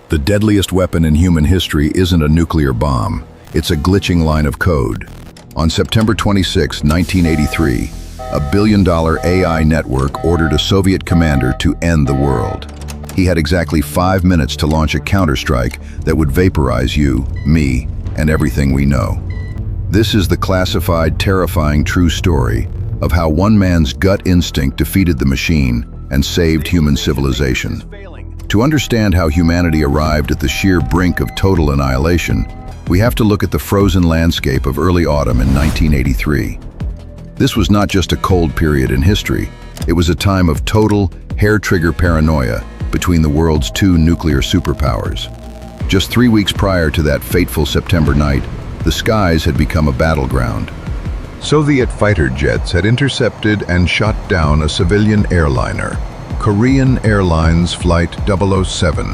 The deadliest weapon in human history isn't a nuclear bomb. It's a glitching line of code. On September 26, 1983, a billion-dollar AI network ordered a Soviet commander to end the world. He had exactly 5 minutes to launch a counterstrike that would vaporize you, me, and everything we know. This is the classified, terrifying true story of how one man's gut instinct defeated the machine and saved human civilization. To understand how humanity arrived at the sheer brink of total annihilation, we have to look at the frozen landscape of early autumn in 1983. This was not just a cold period in history, it was a time of total, hair-trigger paranoia between the world's two nuclear superpowers. Just 3 weeks prior to that fateful September night, the skies had become a battleground. Soviet fighter jets had intercepted and shot down a civilian airliner, Korean Airlines Flight 007,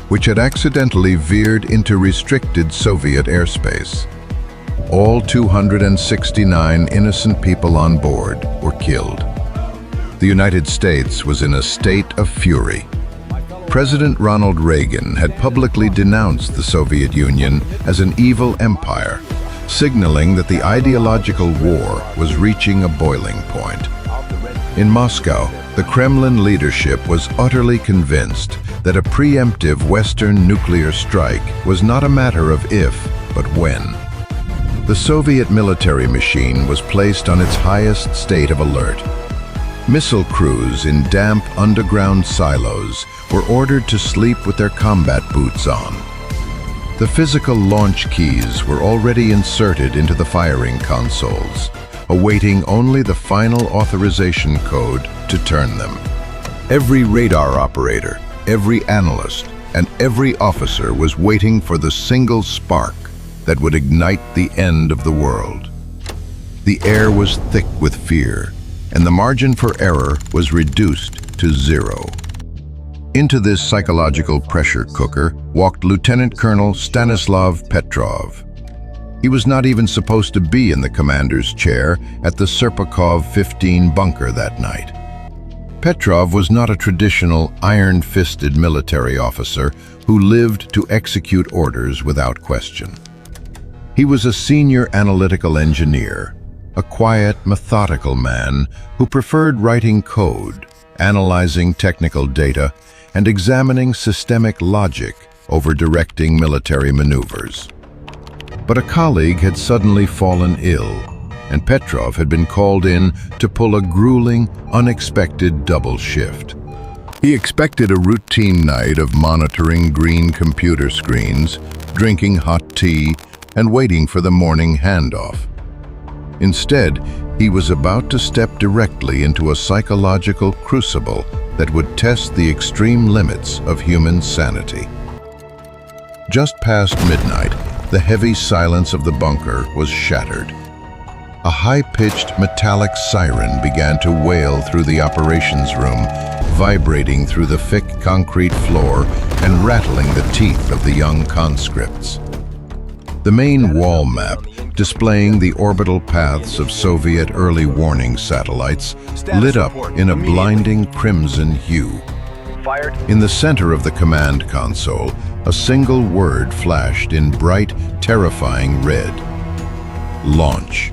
which had accidentally veered into restricted Soviet airspace. All 269 innocent people on board were killed. The United States was in a state of fury. President Ronald Reagan had publicly denounced the Soviet Union as an evil empire, signaling that the ideological war was reaching a boiling point. In Moscow, the Kremlin leadership was utterly convinced that a preemptive Western nuclear strike was not a matter of if, but when. The Soviet military machine was placed on its highest state of alert. Missile crews in damp underground silos were ordered to sleep with their combat boots on. The physical launch keys were already inserted into the firing consoles, awaiting only the final authorization code to turn them. Every radar operator, every analyst, and every officer was waiting for the single spark that would ignite the end of the world. The air was thick with fear, and the margin for error was reduced to zero. Into this psychological pressure cooker walked Lieutenant Colonel Stanislav Petrov. He was not even supposed to be in the commander's chair at the Serpukhov 15 bunker that night. Petrov was not a traditional iron-fisted military officer who lived to execute orders without question. He was a senior analytical engineer, a quiet, methodical man who preferred writing code, analyzing technical data, and examining systemic logic over directing military maneuvers. But a colleague had suddenly fallen ill, and Petrov had been called in to pull a grueling, unexpected double shift. He expected a routine night of monitoring green computer screens, drinking hot tea, and waiting for the morning handoff. Instead, he was about to step directly into a psychological crucible that would test the extreme limits of human sanity. Just past midnight, the heavy silence of the bunker was shattered. A high-pitched metallic siren began to wail through the operations room, vibrating through the thick concrete floor and rattling the teeth of the young conscripts. The main wall map, displaying the orbital paths of Soviet early warning satellites, lit up in a blinding crimson hue. In the center of the command console, a single word flashed in bright, terrifying red: launch.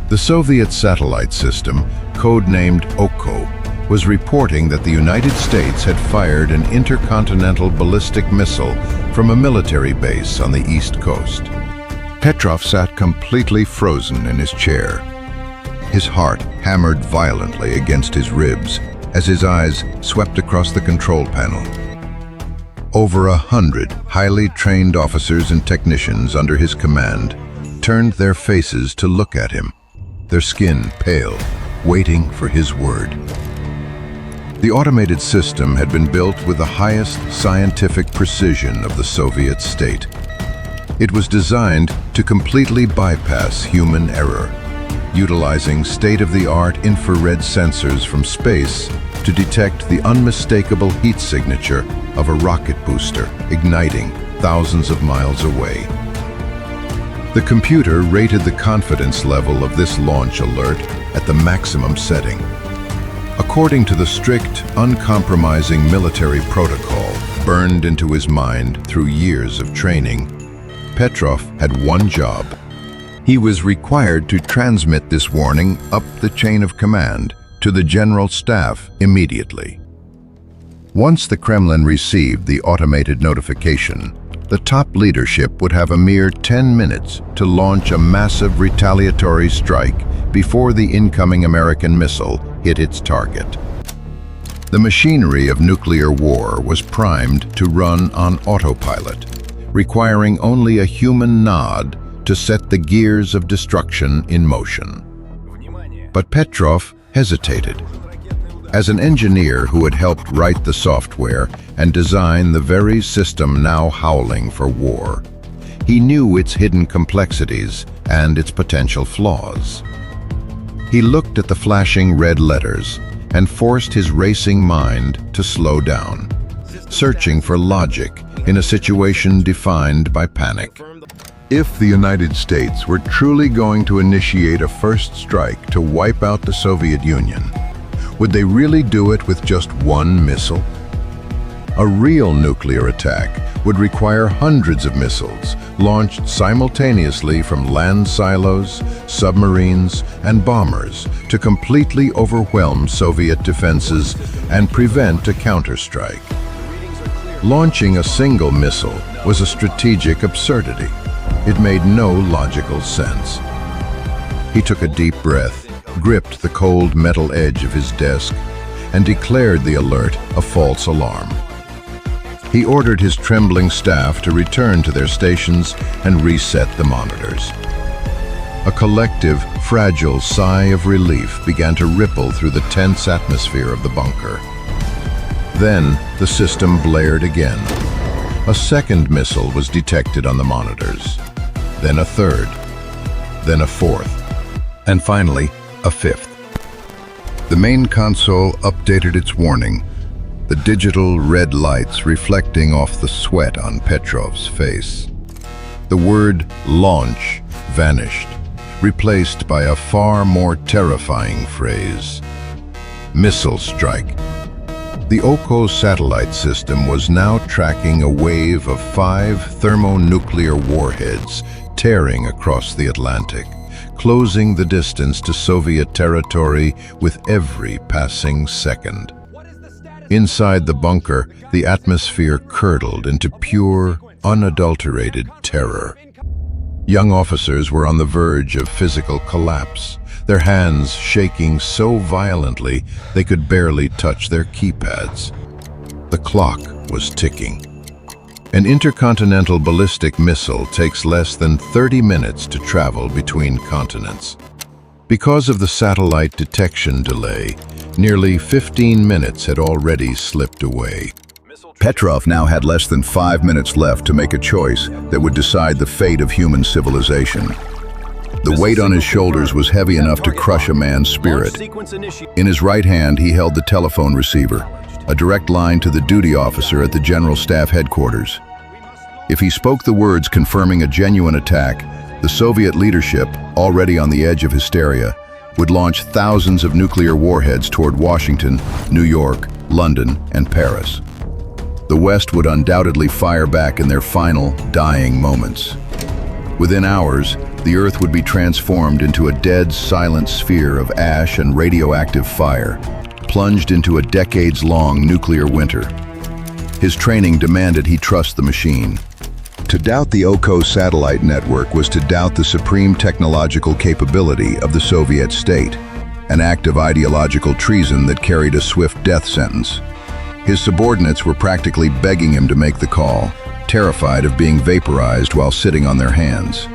The Soviet satellite system, codenamed Oko, was reporting that the United States had fired an intercontinental ballistic missile from a military base on the East Coast. Petrov sat completely frozen in his chair. His heart hammered violently against his ribs as his eyes swept across the control panel. Over 100 highly trained officers and technicians under his command turned their faces to look at him, their skin pale, waiting for his word. The automated system had been built with the highest scientific precision of the Soviet state. It was designed to completely bypass human error, utilizing state-of-the-art infrared sensors from space to detect the unmistakable heat signature of a rocket booster igniting thousands of miles away. The computer rated the confidence level of this launch alert at the maximum setting. According to the strict, uncompromising military protocol, burned into his mind through years of training, Petrov had one job. He was required to transmit this warning up the chain of command to the General Staff immediately. Once the Kremlin received the automated notification, the top leadership would have a mere 10 minutes to launch a massive retaliatory strike before the incoming American missile hit its target. The machinery of nuclear war was primed to run on autopilot, requiring only a human nod to set the gears of destruction in motion. But Petrov hesitated. As an engineer who had helped write the software and design the very system now howling for war, he knew its hidden complexities and its potential flaws. He looked at the flashing red letters and forced his racing mind to slow down, searching for logic in a situation defined by panic. If the United States were truly going to initiate a first strike to wipe out the Soviet Union, would they really do it with just one missile? A real nuclear attack would require hundreds of missiles launched simultaneously from land silos, submarines, and bombers to completely overwhelm Soviet defenses and prevent a counterstrike. Launching a single missile was a strategic absurdity. It made no logical sense. He took a deep breath, gripped the cold metal edge of his desk, and declared the alert a false alarm. He ordered his trembling staff to return to their stations and reset the monitors. A collective, fragile sigh of relief began to ripple through the tense atmosphere of the bunker. Then the system blared again. A second missile was detected on the monitors, then a third, then a fourth, and finally a fifth. The main console updated its warning, the digital red lights reflecting off the sweat on Petrov's face. The word launch vanished, replaced by a far more terrifying phrase: missile strike. The Oko satellite system was now tracking a wave of 5 thermonuclear warheads tearing across the Atlantic, closing the distance to Soviet territory with every passing second. Inside the bunker, the atmosphere curdled into pure, unadulterated terror. Young officers were on the verge of physical collapse, their hands shaking so violently they could barely touch their keypads. The clock was ticking. An intercontinental ballistic missile takes less than 30 minutes to travel between continents. Because of the satellite detection delay, nearly 15 minutes had already slipped away. Petrov now had less than 5 minutes left to make a choice that would decide the fate of human civilization. The weight on his shoulders was heavy enough to crush a man's spirit. In his right hand, he held the telephone receiver, a direct line to the duty officer at the General Staff headquarters. If he spoke the words confirming a genuine attack, the Soviet leadership, already on the edge of hysteria, would launch thousands of nuclear warheads toward Washington, New York, London, and Paris. The West would undoubtedly fire back in their final, dying moments. Within hours, the Earth would be transformed into a dead, silent sphere of ash and radioactive fire, plunged into a decades-long nuclear winter. His training demanded he trust the machine. To doubt the Oko satellite network was to doubt the supreme technological capability of the Soviet state, an act of ideological treason that carried a swift death sentence. His subordinates were practically begging him to make the call, terrified of being vaporized while sitting on their hands.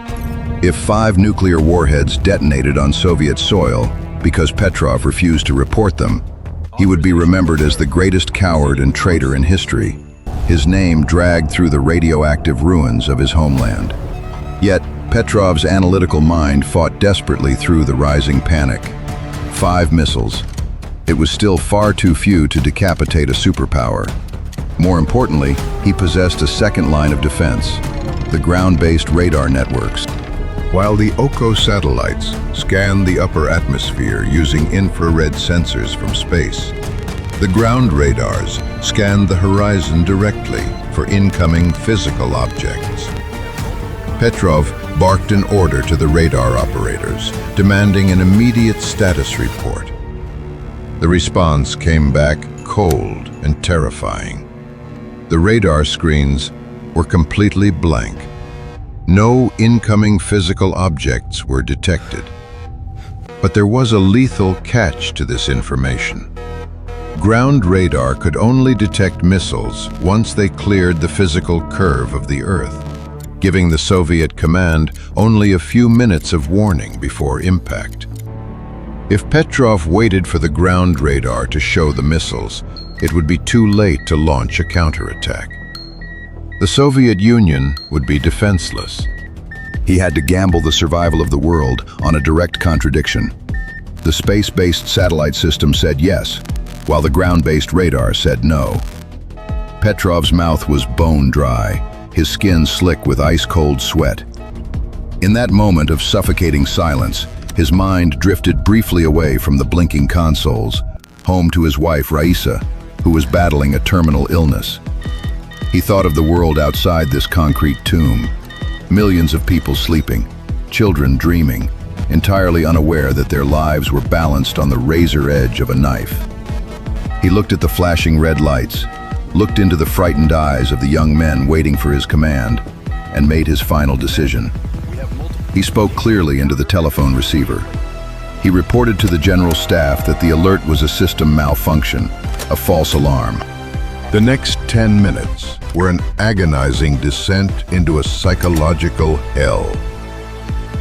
If 5 nuclear warheads detonated on Soviet soil because Petrov refused to report them, he would be remembered as the greatest coward and traitor in history, his name dragged through the radioactive ruins of his homeland. Yet, Petrov's analytical mind fought desperately through the rising panic. 5 missiles. It was still far too few to decapitate a superpower. More importantly, he possessed a second line of defense, the ground-based radar networks. While the Oko satellites scanned the upper atmosphere using infrared sensors from space, The ground radars scanned the horizon directly for incoming physical objects. Petrov barked an order to the radar operators, demanding an immediate status report. The response came back cold and terrifying. The radar screens were completely blank. No incoming physical objects were detected. But there was a lethal catch to this information. Ground radar could only detect missiles once they cleared the physical curve of the Earth, giving the Soviet command only a few minutes of warning before impact. If Petrov waited for the ground radar to show the missiles, it would be too late to launch a counterattack. The Soviet Union would be defenseless. He had to gamble the survival of the world on a direct contradiction. The space-based satellite system said yes, while the ground-based radar said no. Petrov's mouth was bone dry, his skin slick with ice-cold sweat. In that moment of suffocating silence, his mind drifted briefly away from the blinking consoles, home to his wife Raisa, who was battling a terminal illness. He thought of the world outside this concrete tomb. Millions of people sleeping, children dreaming, entirely unaware that their lives were balanced on the razor edge of a knife. He looked at the flashing red lights, looked into the frightened eyes of the young men waiting for his command, and made his final decision. He spoke clearly into the telephone receiver. He reported to the general staff that the alert was a system malfunction, a false alarm. The next 10 minutes were an agonizing descent into a psychological hell.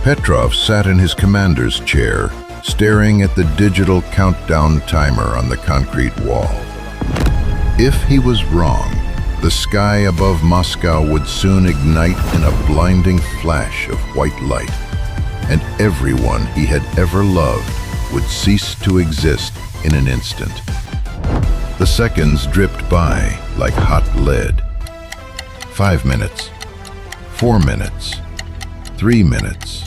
Petrov sat in his commander's chair, staring at the digital countdown timer on the concrete wall. If he was wrong, the sky above Moscow would soon ignite in a blinding flash of white light, and everyone he had ever loved would cease to exist in an instant. The seconds dripped by like hot lead. 5 minutes, 4 minutes, 3 minutes.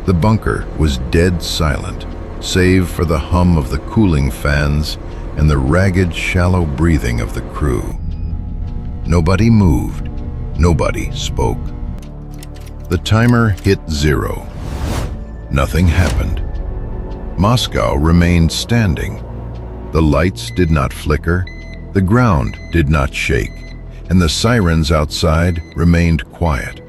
The bunker was dead silent, save for the hum of the cooling fans and the ragged, shallow breathing of the crew. Nobody moved, nobody spoke. The timer hit 0. Nothing happened. Moscow remained standing. The lights did not flicker, the ground did not shake, and the sirens outside remained quiet.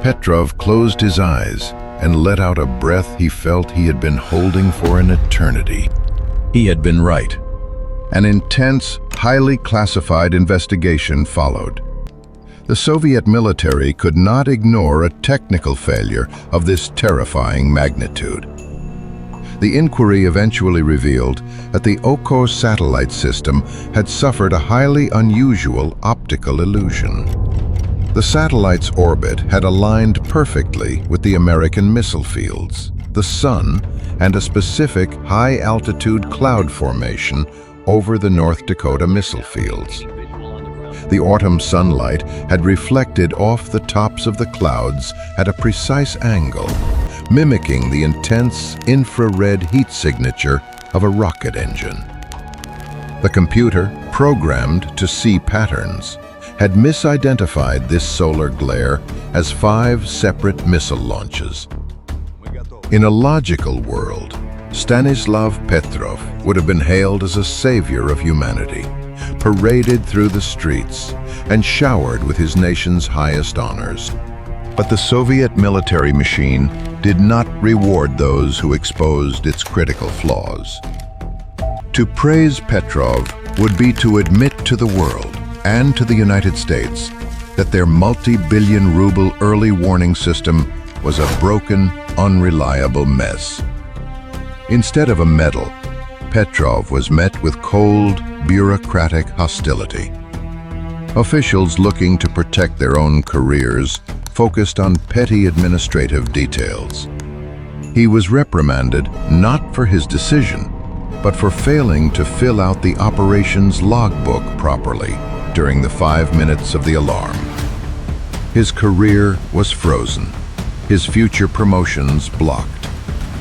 Petrov closed his eyes and let out a breath he felt he had been holding for an eternity. He had been right. An intense, highly classified investigation followed. The Soviet military could not ignore a technical failure of this terrifying magnitude. The inquiry eventually revealed that the Oko satellite system had suffered a highly unusual optical illusion. The satellite's orbit had aligned perfectly with the American missile fields, the sun, and a specific high-altitude cloud formation over the North Dakota missile fields. The autumn sunlight had reflected off the tops of the clouds at a precise angle, mimicking the intense infrared heat signature of a rocket engine. The computer, programmed to see patterns, had misidentified this solar glare as 5 separate missile launches. In a logical world, Stanislav Petrov would have been hailed as a savior of humanity, paraded through the streets, and showered with his nation's highest honors. But the Soviet military machine did not reward those who exposed its critical flaws. To praise Petrov would be to admit to the world and to the United States that their multi-billion ruble early warning system was a broken, unreliable mess. Instead of a medal, Petrov was met with cold, bureaucratic hostility. Officials looking to protect their own careers focused on petty administrative details. He was reprimanded not for his decision, but for failing to fill out the operations logbook properly during the 5 minutes of the alarm. His career was frozen, his future promotions blocked,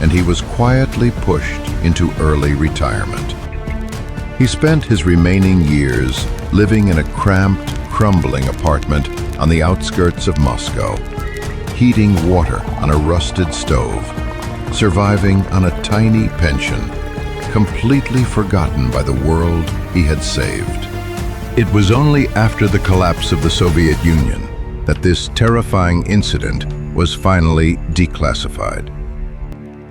and he was quietly pushed into early retirement. He spent his remaining years living in a cramped, crumbling apartment on the outskirts of Moscow, heating water on a rusted stove, surviving on a tiny pension, completely forgotten by the world he had saved. It was only after the collapse of the Soviet Union that this terrifying incident was finally declassified.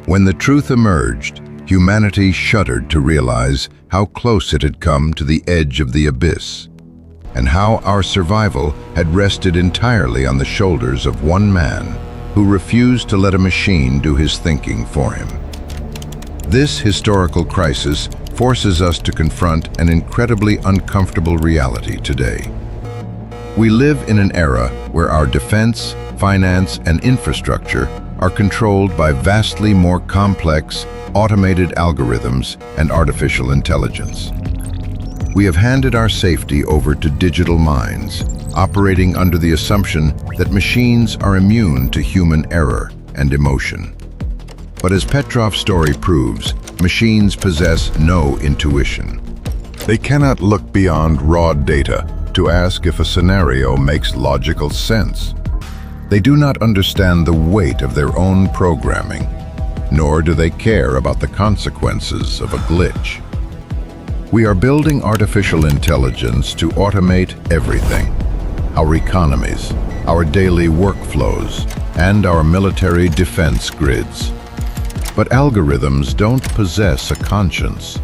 When the truth emerged, humanity shuddered to realize how close it had come to the edge of the abyss, and how our survival had rested entirely on the shoulders of one man who refused to let a machine do his thinking for him. This historical crisis forces us to confront an incredibly uncomfortable reality today. We live in an era where our defense, finance, and infrastructure are controlled by vastly more complex, automated algorithms and artificial intelligence. We have handed our safety over to digital minds, operating under the assumption that machines are immune to human error and emotion. But as Petrov's story proves, machines possess no intuition. They cannot look beyond raw data to ask if a scenario makes logical sense. They do not understand the weight of their own programming, nor do they care about the consequences of a glitch. We are building artificial intelligence to automate everything: our economies, our daily workflows, and our military defense grids. But algorithms don't possess a conscience.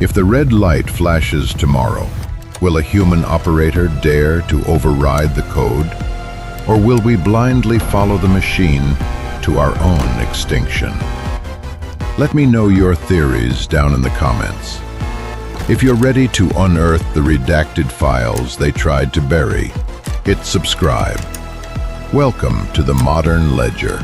If the red light flashes tomorrow, will a human operator dare to override the code? Or will we blindly follow the machine to our own extinction? Let me know your theories down in the comments. If you're ready to unearth the redacted files they tried to bury, hit subscribe. Welcome to the Modern Ledger.